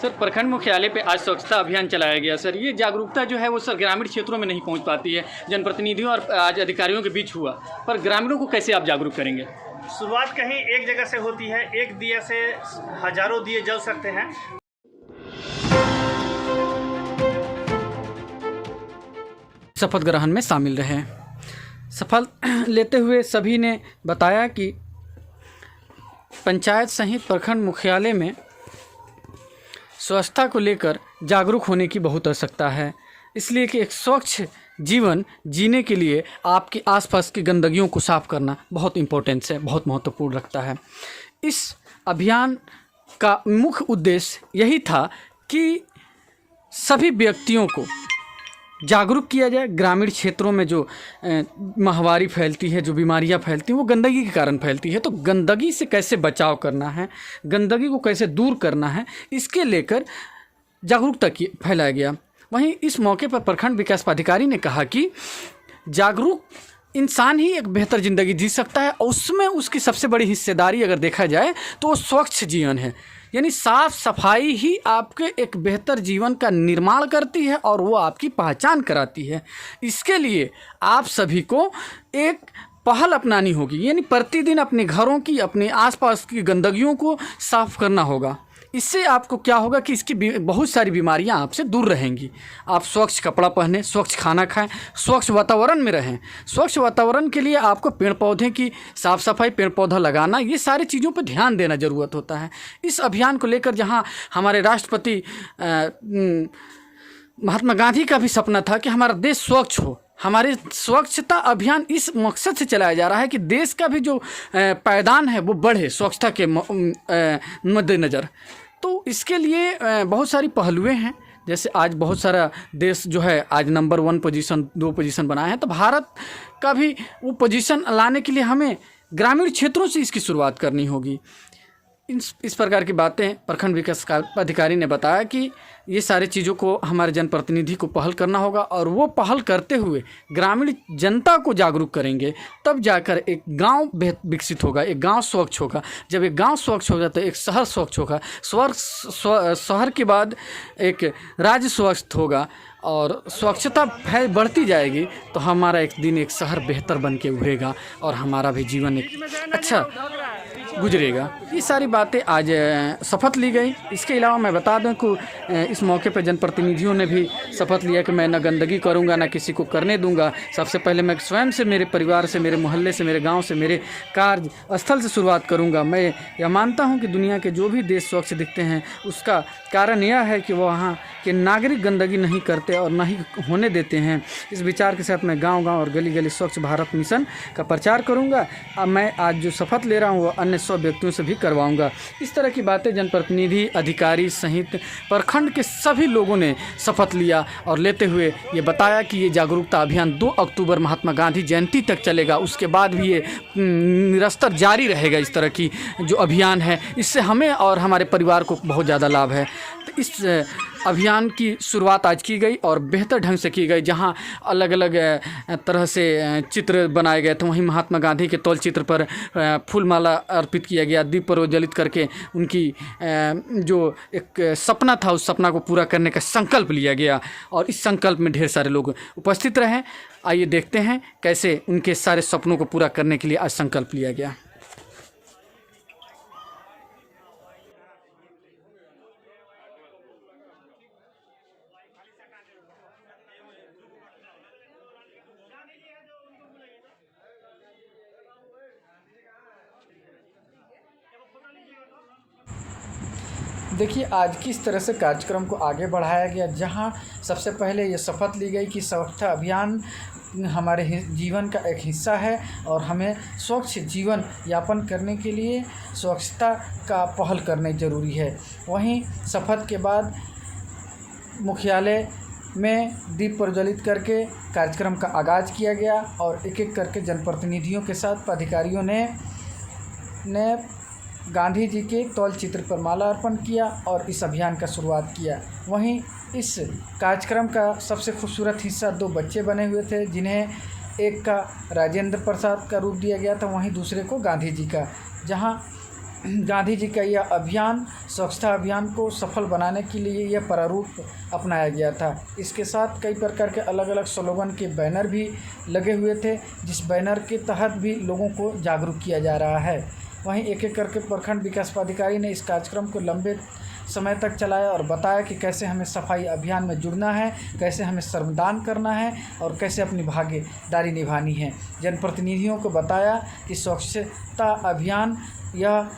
Sir, प्रखंड मुख्यालय पे आज स्वच्छता अभियान चलाया गया। सर, ये जागरूकता जो है वो सर ग्रामीण क्षेत्रों में नहीं पहुंच पाती है। जनप्रतिनिधियों और आज अधिकारियों के बीच हुआ, पर ग्रामीणों को कैसे आप जागरूक करेंगे? शुरुआत कहीं एक जगह से होती है। एक दिए से हजारों दिए जल सकते हैं। शपथ ग्रहण में शामिल रहे। शपथ लेते हुए सभी ने बताया कि पंचायत सहित प्रखंड मुख्यालय में स्वच्छता को लेकर जागरूक होने की बहुत आवश्यकता है, इसलिए कि एक स्वच्छ जीवन जीने के लिए आपके आसपास की गंदगियों को साफ करना बहुत इम्पोर्टेंस है, बहुत महत्वपूर्ण रखता है। इस अभियान का मुख्य उद्देश्य यही था कि सभी व्यक्तियों को जागरूक किया जाए। ग्रामीण क्षेत्रों में जो महामारी फैलती है, जो बीमारियां फैलती हैं, वो गंदगी के कारण फैलती है। तो गंदगी से कैसे बचाव करना है, गंदगी को कैसे दूर करना है, इसके लेकर जागरूकता फैलाया गया। वहीं इस मौके पर प्रखंड विकास पदाधिकारी ने कहा कि जागरूक इंसान ही एक बेहतर ज़िंदगी जी सकता है, और उसमें उसकी सबसे बड़ी हिस्सेदारी अगर देखा जाए तो वो स्वच्छ जीवन है। यानी साफ सफाई ही आपके एक बेहतर जीवन का निर्माण करती है और वो आपकी पहचान कराती है। इसके लिए आप सभी को एक पहल अपनानी होगी, यानी प्रतिदिन अपने घरों की, अपने आसपास की गंदगियों को साफ करना होगा। इससे आपको क्या होगा कि इसकी बहुत सारी बीमारियां आपसे दूर रहेंगी। आप स्वच्छ कपड़ा पहनें, स्वच्छ खाना खाएं, स्वच्छ वातावरण में रहें। स्वच्छ वातावरण के लिए आपको पेड़ पौधे की साफ़ सफाई, पेड़ पौधा लगाना, ये सारी चीज़ों पर ध्यान देना ज़रूरत होता है। इस अभियान को लेकर जहां हमारे राष्ट्रपति महात्मा गांधी का भी सपना था कि हमारा देश स्वच्छ हो, हमारे स्वच्छता अभियान इस मकसद से चलाया जा रहा है कि देश का भी जो पायदान है वो बढ़े स्वच्छता के मद्देनज़र। तो इसके लिए बहुत सारी पहलुएं हैं। जैसे आज बहुत सारा देश जो है आज नंबर 1 पोजीशन, 2 पोजीशन बनाए हैं, तो भारत का भी वो पोजीशन लाने के लिए हमें ग्रामीण क्षेत्रों से इसकी शुरुआत करनी होगी। इस प्रकार की बातें प्रखंड विकास अधिकारी ने बताया कि ये सारी चीज़ों को हमारे जनप्रतिनिधि को पहल करना होगा, और वो पहल करते हुए ग्रामीण जनता को जागरूक करेंगे, तब जाकर एक गांव विकसित होगा, एक गांव स्वच्छ होगा। जब एक गांव स्वच्छ होगा तो एक शहर स्वच्छ होगा, शहर के बाद एक राज्य स्वच्छ होगा, और स्वच्छता बढ़ती जाएगी तो हमारा एक दिन एक शहर बेहतर बन के उभरेगा और हमारा भी जीवन एक अच्छा गुजरेगा। ये सारी बातें आज शपथ ली गई। इसके अलावा मैं बता दूं कि इस मौके पर जनप्रतिनिधियों ने भी शपथ लिया कि मैं न गंदगी करूंगा, न किसी को करने दूंगा। सबसे पहले मैं स्वयं से, मेरे परिवार से, मेरे मोहल्ले से, मेरे गांव से, मेरे कार्य स्थल से शुरुआत करूंगा। मैं यह मानता हूं कि दुनिया के जो भी देश स्वच्छ दिखते हैं उसका कारण यह है कि वहाँ के नागरिक गंदगी नहीं करते और न ही होने देते हैं। इस विचार के साथ मैं गाँव-गाँव और गली-गली स्वच्छ भारत मिशन का प्रचार करूँगा। अब मैं आज जो शपथ ले रहा हूँ वो अन्य 100 व्यक्तियों से भी करवाऊंगा। इस तरह की बातें जनप्रतिनिधि, अधिकारी सहित प्रखंड के सभी लोगों ने शपथ लिया और लेते हुए ये बताया कि ये जागरूकता अभियान 2 अक्टूबर महात्मा गांधी जयंती तक चलेगा। उसके बाद भी ये निरंतर जारी रहेगा। इस तरह की जो अभियान है, इससे हमें और हमारे परिवार को बहुत ज़्यादा लाभ है। तो इस अभियान की शुरुआत आज की गई और बेहतर ढंग से की गई। जहां अलग अलग तरह से चित्र बनाए गए थे, वहीं महात्मा गांधी के तौल चित्र पर फूलमाला अर्पित किया गया, दीप प्रज्वलित करके उनकी जो एक सपना था उस सपना को पूरा करने का संकल्प लिया गया, और इस संकल्प में ढेर सारे लोग उपस्थित रहे। आइए देखते हैं कैसे उनके सारे सपनों को पूरा करने के लिए आज संकल्प लिया गया। देखिए आज किस तरह से कार्यक्रम को आगे बढ़ाया गया, जहां सबसे पहले ये शपथ ली गई कि स्वच्छता अभियान हमारे जीवन का एक हिस्सा है और हमें स्वच्छ जीवन यापन करने के लिए स्वच्छता का पहल करना ज़रूरी है। वहीं शपथ के बाद मुख्यालय में दीप प्रज्वलित करके कार्यक्रम का आगाज़ किया गया और एक एक करके जनप्रतिनिधियों के साथ पदाधिकारियों ने गांधी जी के तौल चित्र पर माला अर्पण किया और इस अभियान का शुरुआत किया। वहीं इस कार्यक्रम का सबसे खूबसूरत हिस्सा 2 बच्चे बने हुए थे, जिन्हें एक का राजेंद्र प्रसाद का रूप दिया गया था, वहीं दूसरे को गांधी जी का। जहां गांधी जी का यह अभियान, स्वच्छता अभियान को सफल बनाने के लिए यह प्रारूप अपनाया गया था। इसके साथ कई प्रकार के अलग अलग स्लोगन के बैनर भी लगे हुए थे, जिस बैनर के तहत भी लोगों को जागरूक किया जा रहा है। वहीं एक एक करके प्रखंड विकास पदाधिकारी ने इस कार्यक्रम को लंबे समय तक चलाया और बताया कि कैसे हमें सफाई अभियान में जुड़ना है, कैसे हमें श्रमदान करना है और कैसे अपनी भागीदारी निभानी है। जनप्रतिनिधियों को बताया कि स्वच्छता अभियान यह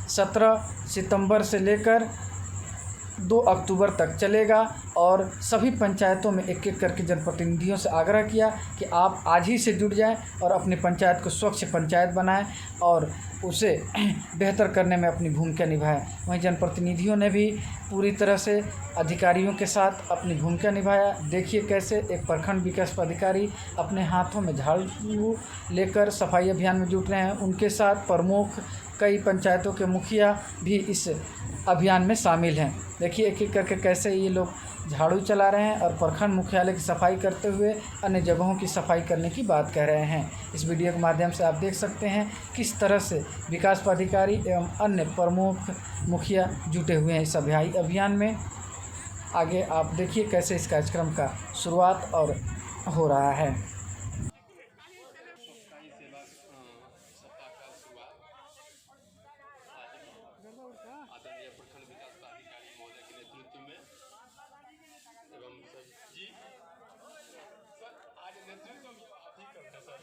17 सितंबर से लेकर 2 अक्टूबर तक चलेगा और सभी पंचायतों में एक एक करके जनप्रतिनिधियों से आग्रह किया कि आप आज ही से जुट जाएं और अपनी पंचायत को स्वच्छ पंचायत बनाएं और उसे बेहतर करने में अपनी भूमिका निभाएं। वहीं जनप्रतिनिधियों ने भी पूरी तरह से अधिकारियों के साथ अपनी भूमिका निभाया। देखिए कैसे एक प्रखंड विकास पदाधिकारी अपने हाथों में झाड़ू लेकर सफाई अभियान में जुट रहे हैं। उनके साथ प्रमुख कई पंचायतों के मुखिया भी इस अभियान में शामिल हैं। देखिए एक एक करके कैसे ये लोग झाड़ू चला रहे हैं और प्रखंड मुख्यालय की सफाई करते हुए अन्य जगहों की सफाई करने की बात कह रहे हैं। इस वीडियो के माध्यम से आप देख सकते हैं किस तरह से विकास पदाधिकारी एवं अन्य प्रमुख मुखिया जुटे हुए हैं इस अभियान में। आगे आप देखिए कैसे इस कार्यक्रम का शुरुआत और हो रहा है। आदरणीय प्रखंड विकास पदाधिकारी महोदय के नेतृत्व में एवं जी सर आज नेतृत्व आप ही करते हैं सर,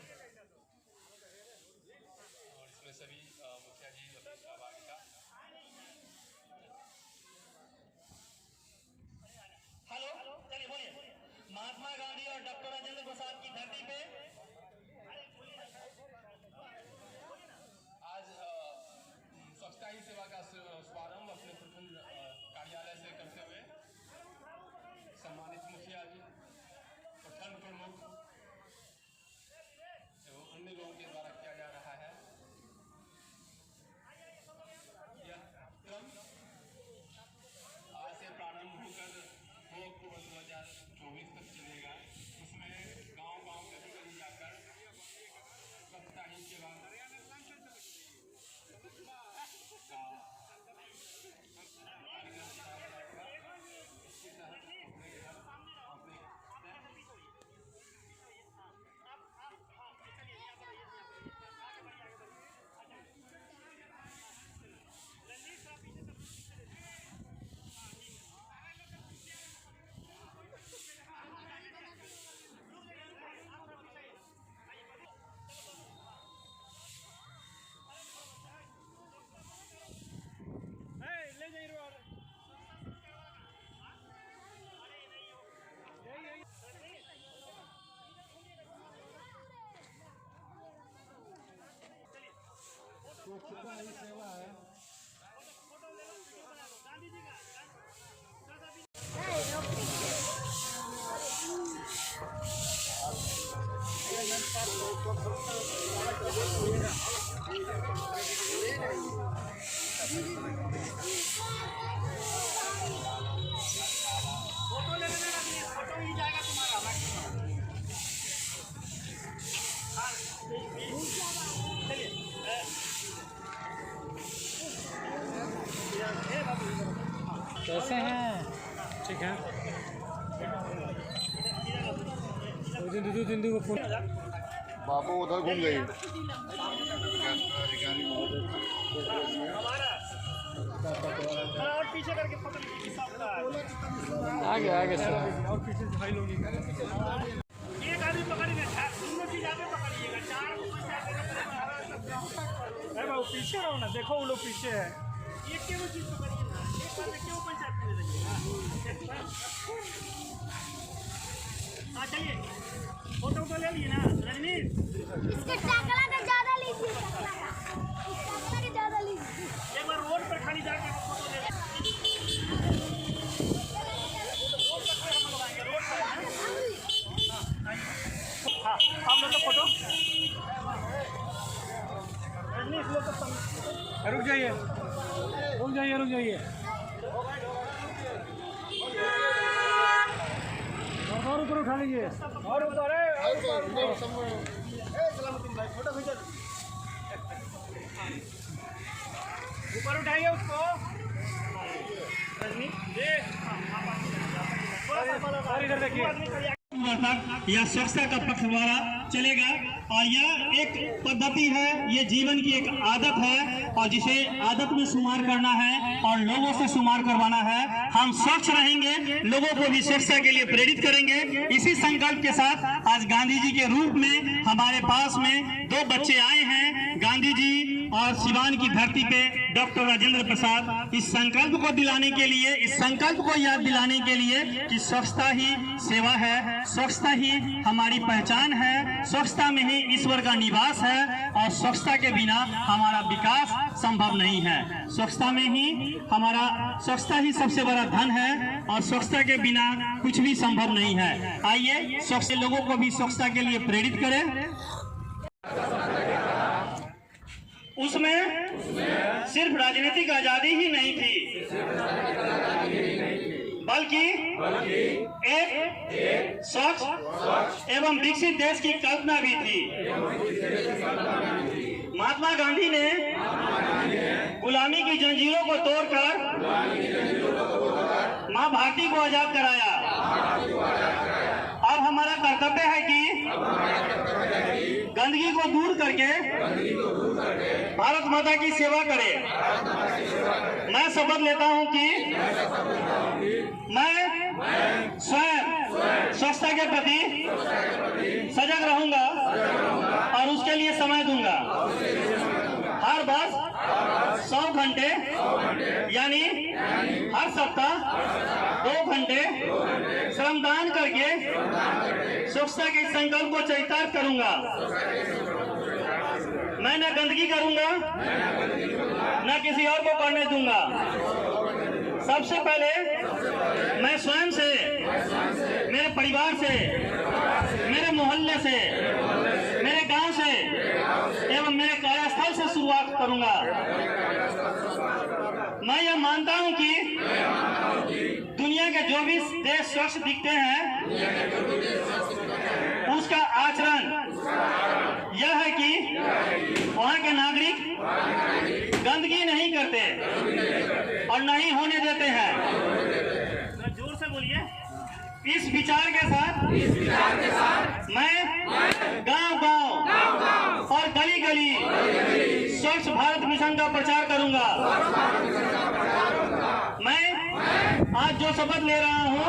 और इसमें सभी मुखिया जी अपनी सहभागिता। हेलो, चलिए बोलिए। महात्मा गांधी और डॉक्टर राजेंद्र प्रसाद की धरती पे आज स्वच्छता ही सेवा का शुभारंभ अपने प्रखंड कार्यालय से करते हुए सम्मानित मुखिया जी, प्रखंड प्रमुख एवं अन्य लोगों के द्वारा किया जा रहा है। यह क्रम आज से प्रारंभ होकर 2 अक्टूबर 2024 तक चलेगा। उसमें गांव-गांव गली-गली जाकर स्वच्छता ही सेवा स्वच्छता ही सेवा है। फोटो ही जाएगा तुम्हारा कैसे हैं? ठीक है। 2 दिन को फोन बाबू उधर घूम गई। और पीछे करके फोटो आगे सर। और पीछे भाई लोग एक आदमी पकड़ेगा, दोनों चीज आगे पकड़िएगा। 4 बाबू पीछे रहो ना, देखो वो लोग पीछे है। एक के वो चीज पकड़िए ना, एक बार में क्यों पंचायत में रहिएगा। हाँ चलिए, फोटो तो ले लिए ना रजनीश। इसके टकला का ज्यादा लीजिए, टकला का ज्यादा लीजिए। एक बार रोड पर खाली जाके फोटो ले लें। हाँ हम लोग का फोटो रजनीश लोग का रुक जाइए। और ऊपर उठा लीजिए। और ऊपर है सलामती भाई फोटो खींचो। ऊपर उठाइए उसको। रजनी देख, और इधर देखिए। तक यह स्वच्छता का पखवाड़ा चलेगा और यह एक पद्धति है, ये जीवन की एक आदत है और जिसे आदत में शुमार करना है और लोगों से शुमार करवाना है। हम स्वच्छ रहेंगे, लोगों को भी स्वच्छता के लिए प्रेरित करेंगे। इसी संकल्प के साथ आज गांधी जी के रूप में हमारे पास में 2 बच्चे आए हैं, गांधी जी और सिवान की धरती पे डॉक्टर राजेंद्र प्रसाद। इस संकल्प को दिलाने के लिए, इस संकल्प को याद दिलाने के लिए कि स्वच्छता ही सेवा है, स्वच्छता ही हमारी पहचान है, स्वच्छता में ही ईश्वर का निवास है और स्वच्छता के बिना हमारा विकास संभव नहीं है। स्वच्छता में ही स्वच्छता ही सबसे बड़ा धन है और स्वच्छता के बिना कुछ भी संभव नहीं है। आइए स्वच्छ लोगों को भी स्वच्छता के लिए प्रेरित करें। उसमें सिर्फ राजनीतिक आजादी ही नहीं थी, बल्कि एक स्वच्छ एवं विकसित देश की कल्पना भी थी। महात्मा गांधी ने गुलामी की जंजीरों को तोड़कर मां भारती को आजाद कराया। अब हमारा कर्तव्य है कि गंदगी को दूर करके भारत माता की सेवा करें। मैं शपथ लेता हूं कि मैं स्वयं स्वच्छता के प्रति सजग रहूंगा और उसके लिए समय दूंगा। हर वर्ष 100 घंटे यानी हर सप्ताह 2 घंटे श्रमदान करके स्वच्छता के संकल्प को चरितार्थ करूंगा। मैं न गंदगी करूंगा, न किसी और को करने दूंगा। सबसे पहले मैं स्वयं से, मेरे परिवार से, मेरे मोहल्ले से, मेरे गांव से एवं मेरे कार्यस्थल से शुरुआत करूंगा। मैं यह मानता हूं कि दुनिया के जो भी देश स्वच्छ दिखते हैं, उसका आचरण यह है कि वहाँ के नागरिक गंदगी नहीं करते और नहीं होने देते हैं। जोर से बोलिए। इस विचार के साथ मैं गांव-गांव और गली-गली स्वच्छ भारत मिशन का प्रचार करूंगा। मैं आज जो शपथ ले रहा हूं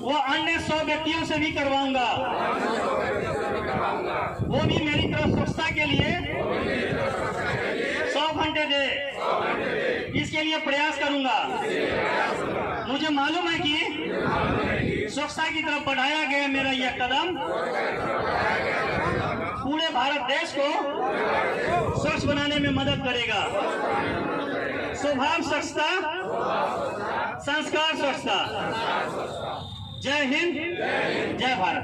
वो अन्य 100 व्यक्तियों से भी करवाऊंगा। वो भी मेरी तरफ स्वच्छता के लिए 100 घंटे दे, इसके लिए प्रयास करूंगा। मुझे मालूम है कि स्वच्छता की तरफ बढ़ाया गया मेरा यह कदम पूरे भारत देश को स्वच्छ बनाने में मदद करेगा। स्वभाव स्वच्छता, संस्कार स्वच्छता। जय हिंद, जय भारत।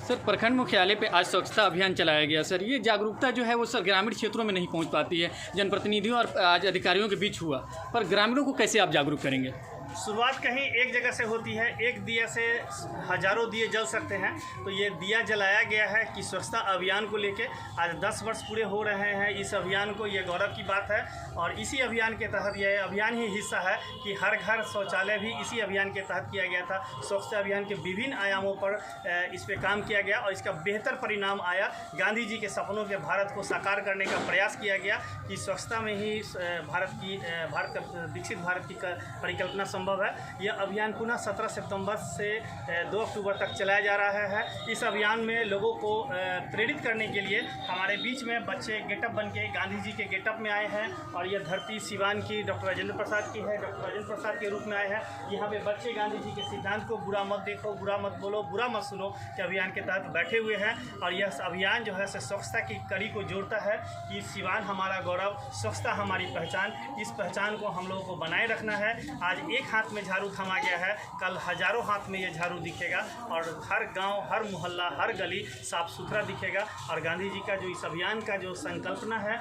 सर, प्रखंड मुख्यालय पे आज स्वच्छता अभियान चलाया गया। सर, ये जागरूकता जो है वो सर ग्रामीण क्षेत्रों में नहीं पहुंच पाती है, जनप्रतिनिधियों और आज अधिकारियों के बीच हुआ, पर ग्रामीणों को कैसे आप जागरूक करेंगे? शुरुआत कहीं एक जगह से होती है। एक दिया से हजारों दिए जल सकते हैं, तो ये दिया जलाया गया है कि स्वच्छता अभियान को लेके आज 10 वर्ष पूरे हो रहे हैं इस अभियान को। ये गौरव की बात है और इसी अभियान के तहत यह अभियान ही हिस्सा है कि हर घर शौचालय भी इसी अभियान के तहत किया गया था। स्वच्छता अभियान के विभिन्न आयामों पर इस पर काम किया गया और इसका बेहतर परिणाम आया। गांधी जी के सपनों के भारत को साकार करने का प्रयास किया गया कि स्वच्छता में ही भारत का विकसित भारत की परिकल्पना संभव है। यह अभियान पुनः 17 सितंबर से 2 अक्टूबर तक चलाया जा रहा है। इस अभियान में लोगों को प्रेरित करने के लिए हमारे बीच में बच्चे गेटअप बन के गांधी जी के गेटअप में आए हैं और यह धरती सिवान की डॉक्टर राजेंद्र प्रसाद की है, डॉक्टर राजेंद्र प्रसाद के रूप में आए हैं। यहाँ पे बच्चे गांधी जी के सिद्धांत को बुरा मत देखो, बुरा मत बोलो, बुरा मत सुनो के अभियान के तहत बैठे हुए हैं और यह अभियान जो है स्वच्छता की कड़ी को जोड़ता है कि सिवान हमारा गौरव, स्वच्छता हमारी पहचान। इस पहचान को हम लोगों को बनाए रखना है। आज हाथ में झाड़ू थमा गया है, कल हजारों हाथ में ये झाड़ू दिखेगा और हर गांव, हर मोहल्ला, हर गली साफ सुथरा दिखेगा। और गांधी जी का जो इस अभियान का जो संकल्पना है,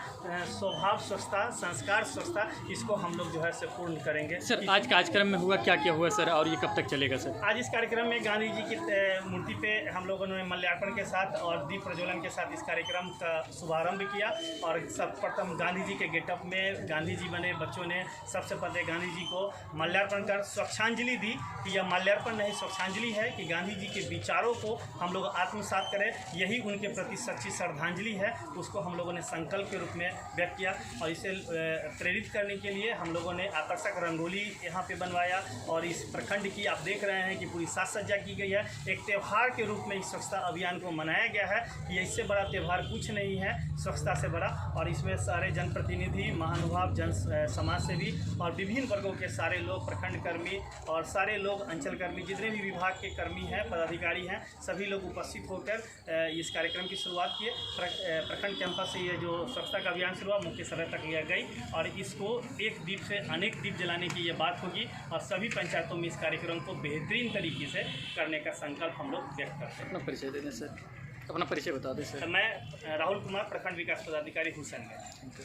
स्वभाव स्वच्छता, संस्कार स्वच्छता, इसको हम लोग जो है से पूर्ण करेंगे। सर आज कार्यक्रम में हुआ क्या क्या हुआ सर, और ये कब तक चलेगा सर? आज इस कार्यक्रम में गांधी जी की मूर्ति पे हम लोगों ने माल्यार्पण के साथ और दीप प्रज्वलन के साथ इस कार्यक्रम का शुभारंभ किया। और सर्वप्रथम गांधी जी के गेटअप में गांधी जी बने बच्चों ने सबसे पहले गांधी जी को माल्यार्पण कर स्वच्छांजलि दी कि यह माल्यार्पण नहीं, स्वच्छांजलि है कि गांधी जी के विचारों को हम लोग आत्मसात करें, यही उनके प्रति सच्ची श्रद्धांजलि है। उसको हम लोगों ने संकल्प के रूप में व्यक्त किया और इसे प्रेरित करने के लिए हम लोगों ने आकर्षक रंगोली यहाँ पे बनवाया। और इस प्रखंड की आप देख रहे हैं कि पूरी साज सज्जा की गई है। एक त्यौहार के रूप में इस स्वच्छता अभियान को मनाया गया है कि इससे बड़ा त्यौहार कुछ नहीं है स्वच्छता से बड़ा। और इसमें सारे जनप्रतिनिधि, महानुभाव, जन समाज सेवी और विभिन्न वर्गों के सारे लोग, प्रखंड कर्मी और सारे लोग, अंचल कर्मी, जितने भी विभाग के कर्मी हैं, पदाधिकारी हैं, सभी लोग उपस्थित होकर इस कार्यक्रम की शुरुआत किए। प्रखंड कैंपस से ये जो स्वच्छता का अभियान शुरू हुआ, मुख्य सड़क तक लिया गई और इसको एक दीप से अनेक दीप जलाने की ये बात होगी। और सभी पंचायतों में इस कार्यक्रम को बेहतरीन तरीके से करने का संकल्प हम लोग व्यक्त करते हैं। अपना परिचय दे दें सर, अपना परिचय बता दें सर। मैं राहुल कुमार, प्रखंड विकास पदाधिकारी हुसैनगंज।